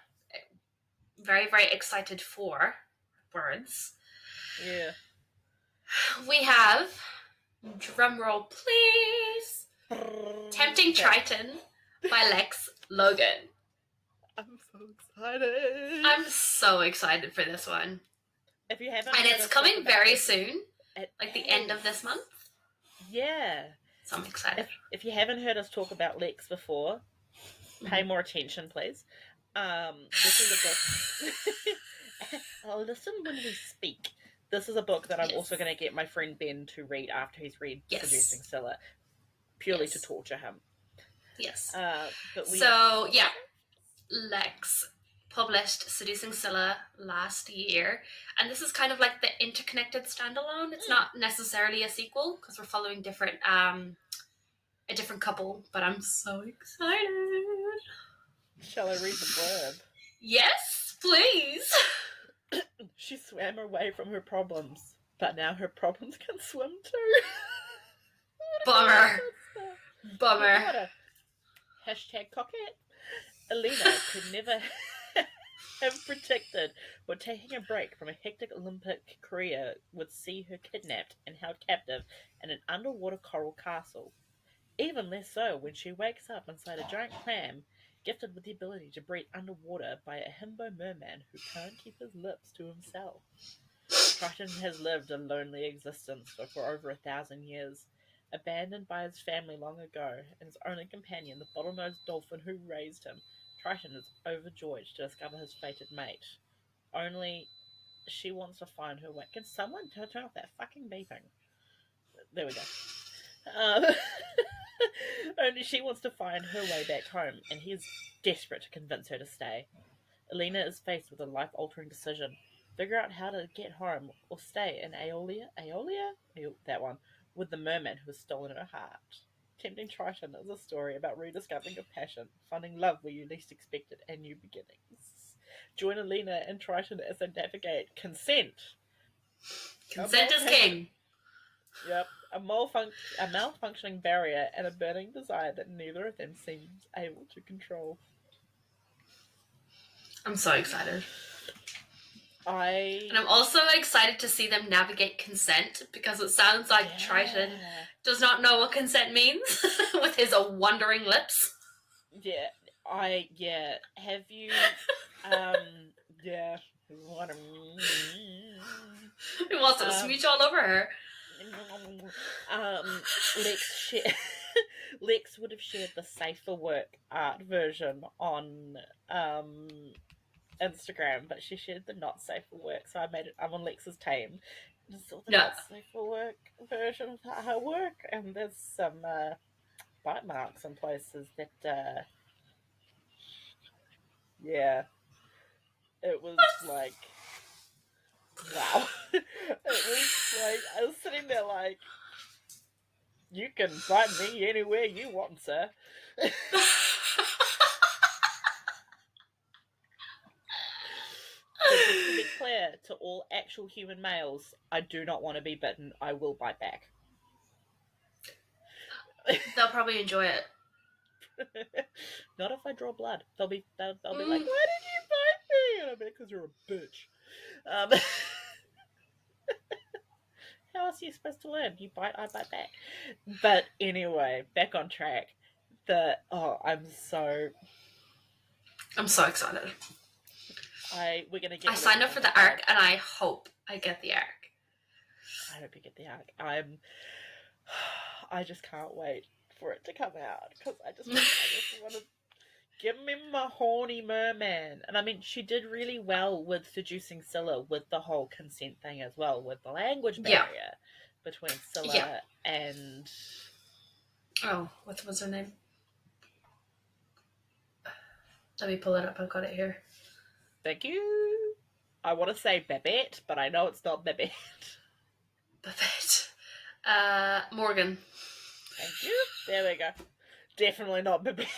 Very, very excited for. Words. Yeah. We have, drumroll please, Tempting Triton by Lex Logan. I'm so excited. I'm so excited for this one. If you haven't, And heard it's us coming talk about very this, soon, it like the end of this is. month. Yeah. So I'm excited. If you haven't heard us talk about Lex before, pay more attention, please. This is a book. I'll listen when we speak. This is a book that I'm Yes. also going to get my friend Ben to read after he's read Yes. Seducing Scylla, purely to Yes. torture him. Yes. But we So, yeah. Lex published Seducing Scylla last year, and this is kind of like the interconnected standalone. It's not necessarily a sequel because we're following a different couple, but I'm so excited. Shall I read the blurb? Yes, please. She swam away from her problems, but now her problems can swim too. Bummer. Bummer. What a hashtag cockhead. Alina could never have predicted what taking a break from a hectic Olympic career would see her kidnapped and held captive in an underwater coral castle. Even less so when she wakes up inside a giant clam, gifted with the ability to breathe underwater by a himbo merman who can't keep his lips to himself. Triton has lived a lonely existence for over 1,000 years, abandoned by his family long ago, and his only companion, the bottlenose dolphin who raised him. Triton is overjoyed to discover his fated mate. Only she wants to find her way. Can someone turn off that fucking beeping? There we go. Only she wants to find her way back home, and he is desperate to convince her to stay. Alina is faced with a life-altering decision. Figure out how to get home or stay in Aeolia? That one. With the merman who has stolen her heart. Tempting Triton is a story about rediscovering your passion, finding love where you least expect it, and new beginnings. Join Alina and Triton as they navigate consent. Consent is king. Yep, a malfunctioning barrier and a burning desire that neither of them seems able to control. I'm so excited. And I'm also excited to see them navigate consent because it sounds like Triton does not know what consent means with his wandering lips. Have you, He wants to smooch all over her. Lex would have shared the Safe for Work art version on Instagram, but she shared the Not Safe for Work, so I'm on Lex's team. Just saw the Not Safe for Work version of her work, and there's some bite marks in places that it was like, wow. It was like, I was sitting there like, you can bite me anywhere you want, sir. So just to be clear to all actual human males, I do not want to be bitten. I will bite back. They'll probably enjoy it. Not if I draw blood. They'll be like, why did you bite me? And I'll be like, because you're a bitch. How else are you supposed to learn? You bite, I bite back. But anyway, back on track. I'm so excited. We're gonna get. I signed up for the arc, and I hope I get the arc. I hope you get the arc. I just can't wait for it to come out because I just want to give me my horny merman. And I mean, she did really well with Seducing Scylla with the whole consent thing as well, with the language barrier between Scylla and. Oh, what was her name? Let me pull it up. I've got it here. Thank you. I want to say Babette, but I know it's not Babette. Babette. Morgan. Thank you. There we go. Definitely not Babette.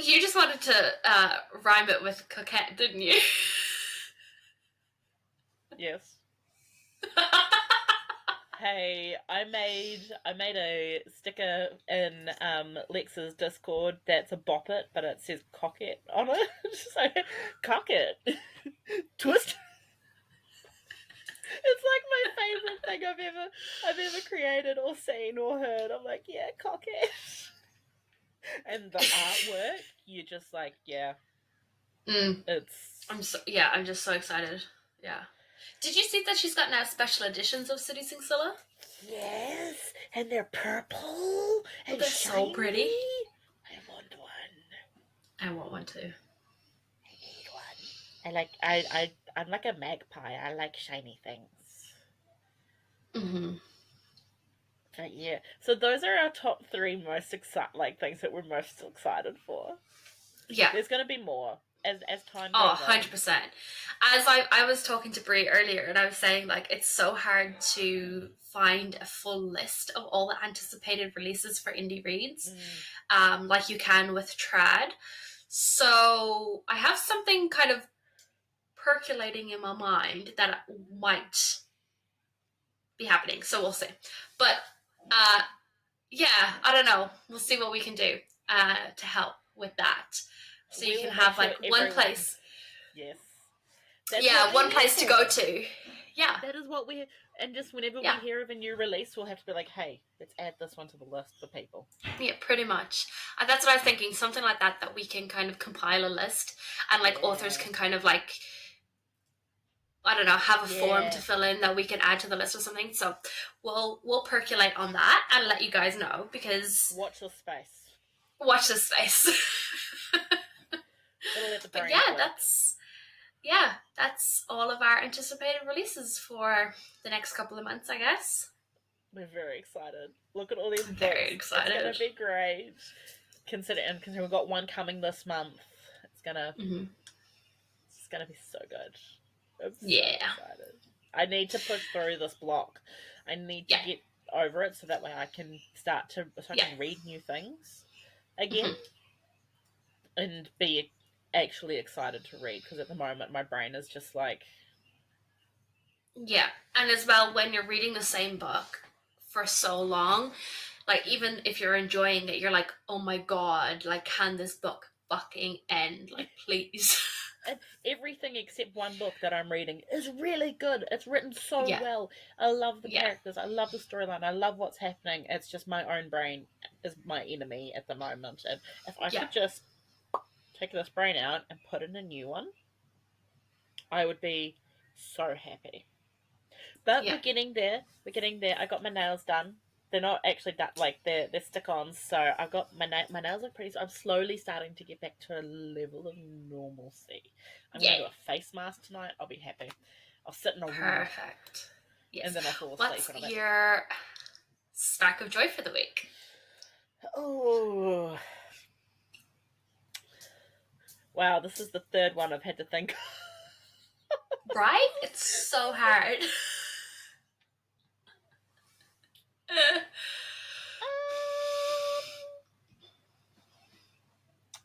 You just wanted to rhyme it with coquette, didn't you? Yes. Hey, I made a sticker in Lex's Discord that's a bop it, but it says cock it on it. So cock it. Twist. It's like my favorite thing I've ever created or seen or heard. I'm like, yeah, cock it. And the artwork, you're just like, yeah. It's I'm just so excited. Yeah. Did you see that she's got now special editions of City Sing Silla? yes, and they're purple and they're shiny. so pretty. I want one. I want one too. I need one. I'm like a magpie. I like shiny things. Mm-hmm. But yeah, so those are our top 3 most things that we're most excited for. Yeah. There's going to be more as time goes on. 100%. As I was talking to Brie earlier, and I was saying, like, it's so hard to find a full list of all the anticipated releases for indie reads, like you can with Trad. So I have something kind of percolating in my mind that might be happening. So we'll see. But yeah, I don't know. We'll see what we can do to help with that. So you can have like one place. Yes. One place to go to. Yeah. That is what we, and just whenever we hear of a new release, we'll have to be like, hey, let's add this one to the list for people. Yeah, pretty much. And that's what I was thinking. Something like that we can kind of compile a list, and like authors can kind of like, I don't know, have a form to fill in that we can add to the list or something. So we'll percolate on that and let you guys know, because watch this space. Watch this space. But yeah, that's all of our anticipated releases for the next couple of months, I guess. We're very excited. Look at all these books. Very excited. It's gonna be great. Consider we've got one coming this month. It's gonna be so good. I'm so excited. I need to push through this block. I need to get over it so that way I can I can read new things again and be actually excited to read, because at the moment my brain is just like, and as well, when you're reading the same book for so long, like even if you're enjoying it, you're like, oh my god, like, can this book fucking end, like, please. And everything except one book that I'm reading is really good. It's written so well. I love the characters. I love the storyline. I love what's happening. It's just my own brain is my enemy at the moment. And if I could just take this brain out and put in a new one, I would be so happy. But we're getting there. I got my nails done. They're not actually done, like they're stick-ons. So I got my nails look pretty. So I'm slowly starting to get back to a level of normalcy. I'm gonna do a face mask tonight. I'll be happy. I'll sit in a room. Perfect. Yes. And then I'll fall asleep. What's your spark of joy for the week? Oh. Wow, this is the third one I've had to think. Right? It's so hard.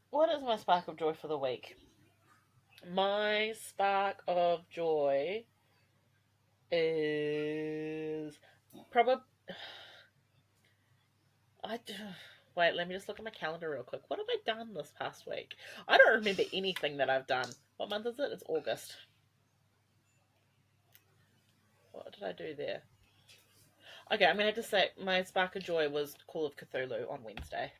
What is my spark of joy for the week? My spark of joy is probably... Wait, let me just look at my calendar real quick. What have I done this past week? I don't remember anything that I've done. What month is it? It's August. What did I do there? Okay, I'm going to have to say my spark of joy was Call of Cthulhu on Wednesday.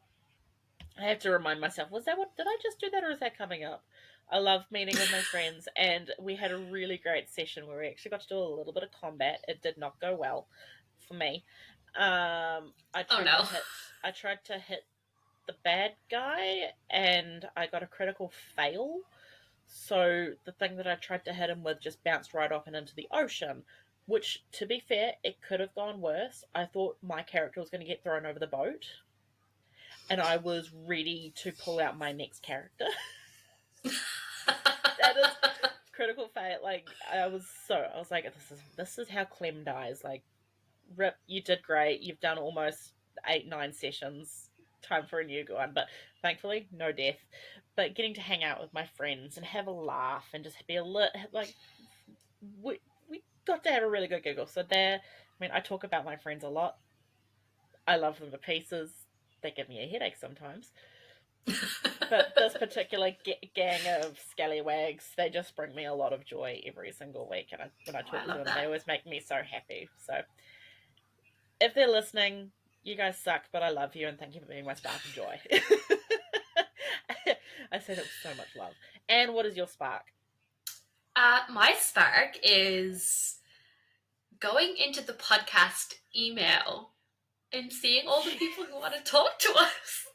I have to remind myself, did I just do that, or is that coming up? I love meeting with my friends, and we had a really great session where we actually got to do a little bit of combat. It did not go well for me. I tried to hit the bad guy, and I got a critical fail. So the thing that I tried to hit him with just bounced right off and into the ocean, which, to be fair, it could have gone worse. I thought my character was going to get thrown over the boat, and I was ready to pull out my next character. That is critical fail. Like, I was like, this is how Clem dies. Like, Rip, you did great. You've done almost 8-9 sessions. Time for a new one. But thankfully, no death. But getting to hang out with my friends and have a laugh and just be a little, like, we love to have a really good giggle. So I talk about my friends a lot. I love them to pieces. They give me a headache sometimes. But this particular gang of scallywags, they just bring me a lot of joy every single week. And when I talk to them, they always make me so happy. So if they're listening, you guys suck, but I love you and thank you for being my spark of joy. I say that with so much love. And what is your spark? My spark is going into the podcast email and seeing all the people who want to talk to us.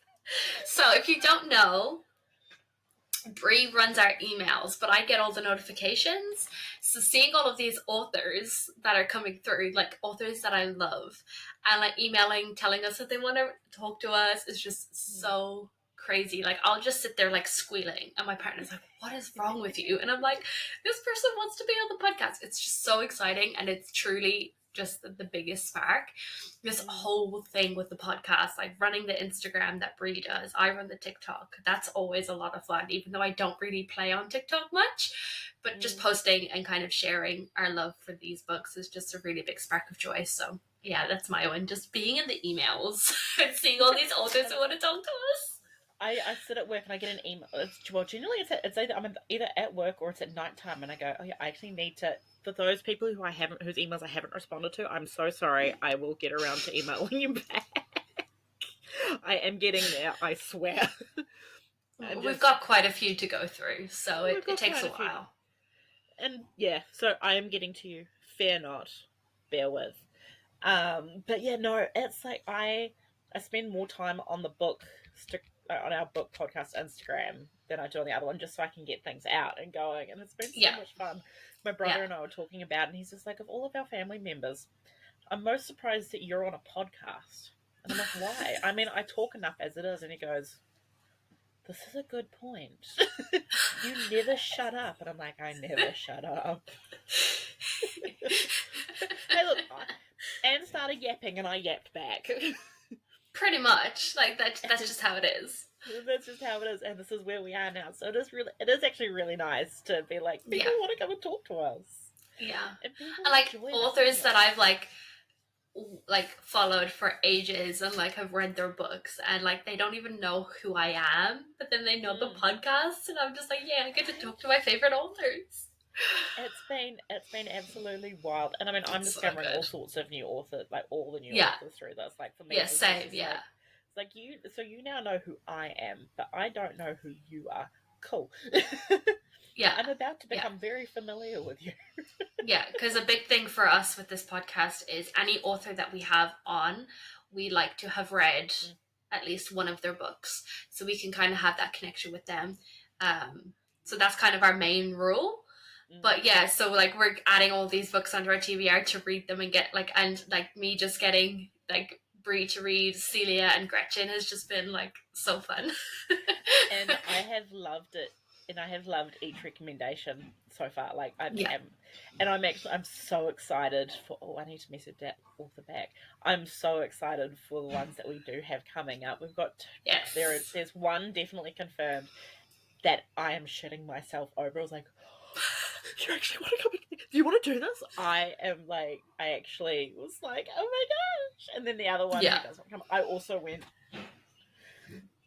So if you don't know, Brie runs our emails, but I get all the notifications. So seeing all of these authors that are coming through, like authors that I love, and like emailing, telling us that they want to talk to us is just so crazy. Like I'll just sit there like squealing, and my partner's like, "What is wrong with you?" And I'm like, "This person wants to be on the podcast." It's just so exciting, and it's truly just the biggest spark. This whole thing with the podcast, like running the Instagram that Brie does, I run the TikTok. That's always a lot of fun, even though I don't really play on TikTok much. But just posting and kind of sharing our love for these books is just a really big spark of joy. So yeah, that's my one. Just being in the emails and seeing all these authors who want to talk to us. I sit at work and I get an email. Generally it's either I'm either at work or it's at nighttime, and I go, oh yeah, I actually need to. For those people whose emails I haven't responded to, I'm so sorry. I will get around to emailing you back. I am getting there, I swear. We've got quite a few to go through, so it takes a while. And yeah, so I am getting to you. Fear not. Bear with. But yeah, no, it's like I spend more time on the book on our book podcast Instagram than I do on the other one, just so I can get things out and going, and it's been so much fun. My brother and I were talking about it, and he's just like, of all of our family members, I'm most surprised that you're on a podcast. And I'm like, why? I mean, I talk enough as it is. And he goes, this is a good point. You never shut up. And I'm like, I never shut up. Hey, look, Anne started yapping and I yapped back. Pretty much. Like, that's just how it is. That's just how it is, and this is where we are now. So it is actually really nice to be like, people want to come and talk to us. Yeah. And like authors that I've like followed for ages and like have read their books, and like they don't even know who I am, but then they know the podcast, and I'm just like, yeah, I get to talk to my favorite authors. It's been absolutely wild, and I mean, I'm discovering all sorts of new authors, like all the new authors through this. Like for me, same, like you, so you now know who I am, but I don't know who you are. Cool. Yeah. I'm about to become very familiar with you. Yeah, because a big thing for us with this podcast is any author that we have on, we like to have read at least one of their books, so we can kind of have that connection with them. So that's kind of our main rule. But yeah, so like we're adding all these books under our TBR to read them and get like, and like me just getting like Brie to read Celia and Gretchen has just been like so fun. And I have loved it, and I have loved each recommendation so far. Like I'm so excited for. Oh, I need to message that author back. I'm so excited for the ones that we do have coming up. We've got there's one definitely confirmed that I am shitting myself over. I was like, you actually want to come? Do you want to do this? I actually was like, oh my gosh! And then the other one who doesn't come. I also went.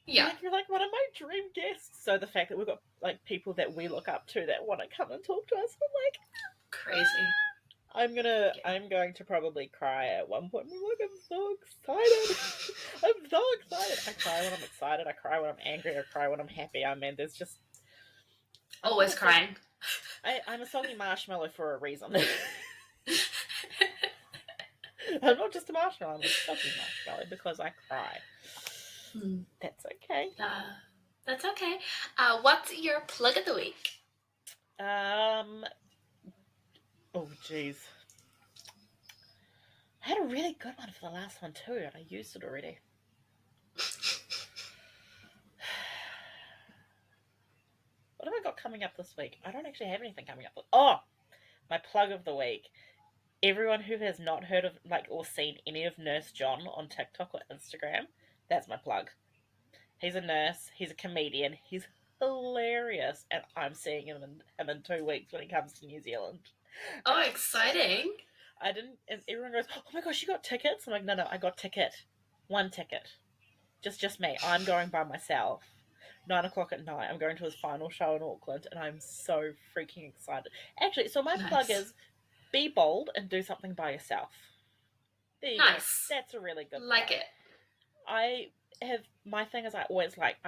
Yeah, you're like one of my dream guests. So the fact that we've got like people that we look up to that want to come and talk to us, I'm like, crazy. I'm going to probably cry at one point. I'm like, I'm so excited. I'm so excited. I cry when I'm excited. I cry when I'm angry. I cry when I'm happy. I mean, there's just always crying. I'm a soggy marshmallow for a reason. I'm not just a marshmallow. I'm a soggy marshmallow because I cry. That's okay. That's okay. What's your plug of the week? Oh, jeez. I had a really good one for the last one too, and I used it already. What have I got coming up this week? I don't actually have anything coming up. Oh, my plug of the week. Everyone who has not heard of or seen any of Nurse John on TikTok or Instagram, that's my plug. He's a nurse. He's a comedian. He's hilarious, and I'm seeing him in 2 weeks when he comes to New Zealand. Oh, exciting. I didn't, and everyone goes, "Oh my gosh, you got tickets?" I'm like, no, I got ticket. One ticket. Just me. I'm going by myself. 9 o'clock at night. I'm going to his final show in Auckland, and I'm so freaking excited. Actually, so my plug Nice. is be bold and do something by yourself. There you Nice. go. That's a really good Like plug. it. I have my thing is I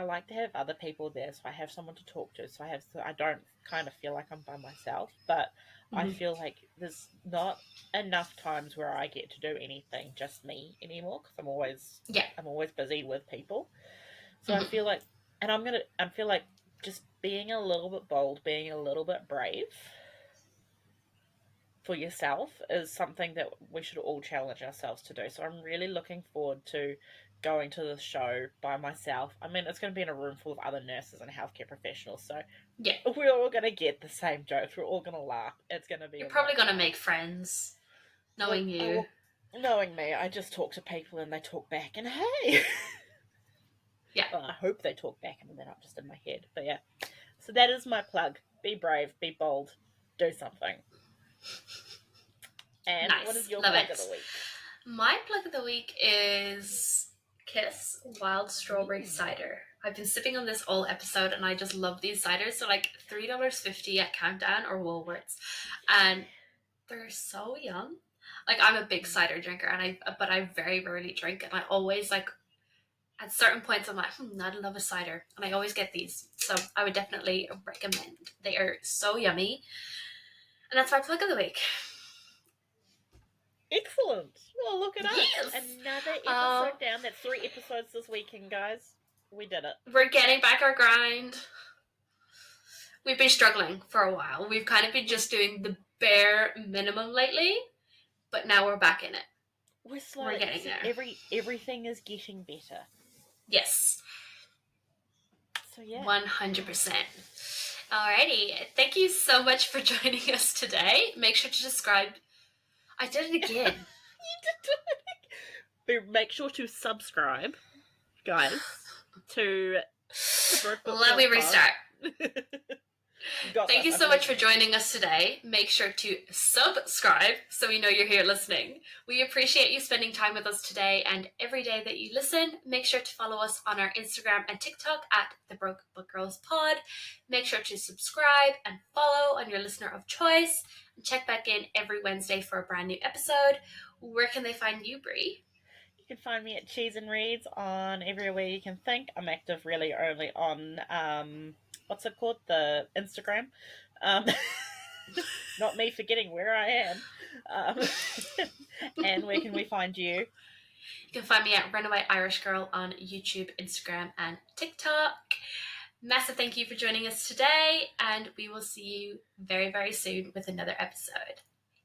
like to have other people there, so I have someone to talk to. So I don't kind of feel like I'm by myself, but I Mhm. feel like there's not enough times where I get to do anything just me anymore because Yeah. I'm always busy with people. So I Mhm. feel like, and I feel like just being a little bit bold, being a little bit brave for yourself is something that we should all challenge ourselves to do. So I'm really looking forward to going to the show by myself. I mean, it's going to be in a room full of other nurses and healthcare professionals, so Yeah. we're all going to get the same jokes. We're all going to laugh. It's going to be You're a probably lot of gonna fun. make friends, Well, knowing you. knowing me, I just talk to people and they talk back, and hey, Yeah. well, I hope they talk back and they're not just in my head. But yeah, so that is my plug. Be brave, be bold, do something. And Nice. what is your Love plug it. of the week? My plug of the week is Kiss Wild Strawberry Cider. I've been sipping on this all episode and I just love these ciders. They're like $3.50 at Countdown or Woolworths. And they're so yum. Like, I'm a big cider drinker but I very rarely drink, and I always like at certain points I'm like, I'd love a cider. And I always get these. So I would definitely recommend. They are so yummy. And that's my plug of the week. Excellent. Well, look at us. Yes. Another episode down. That's 3 episodes this weekend, guys. We did it. We're getting back our grind. We've been struggling for a while. We've kind of been just doing the bare minimum lately, but now we're back in it. We're getting there. Everything is getting better. Yes. So yeah. 100%. Alrighty. Thank you so much for joining us today. Make sure to subscribe. I did it again. Make sure to subscribe, guys, to the Broke Book Let me Girls restart. Pod. Thank you so much for joining us today. Make sure to subscribe so we know you're here listening. We appreciate you spending time with us today, and every day that you listen, make sure to follow us on our Instagram and TikTok at the Broke Book Girls Pod. Make sure to subscribe and follow on your listener of choice, and check back in every Wednesday for a brand new episode. Where can they find you, Brie? You can find me at Cheese and Reads on everywhere you can think. I'm active really only on what's it called? The Instagram. Not me forgetting where I am. And where can we find you? You can find me at Runaway Irish Girl on YouTube, Instagram, and TikTok. Massive thank you for joining us today, and we will see you very, very soon with another episode.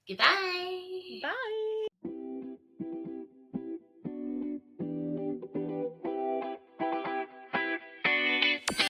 Goodbye. Bye.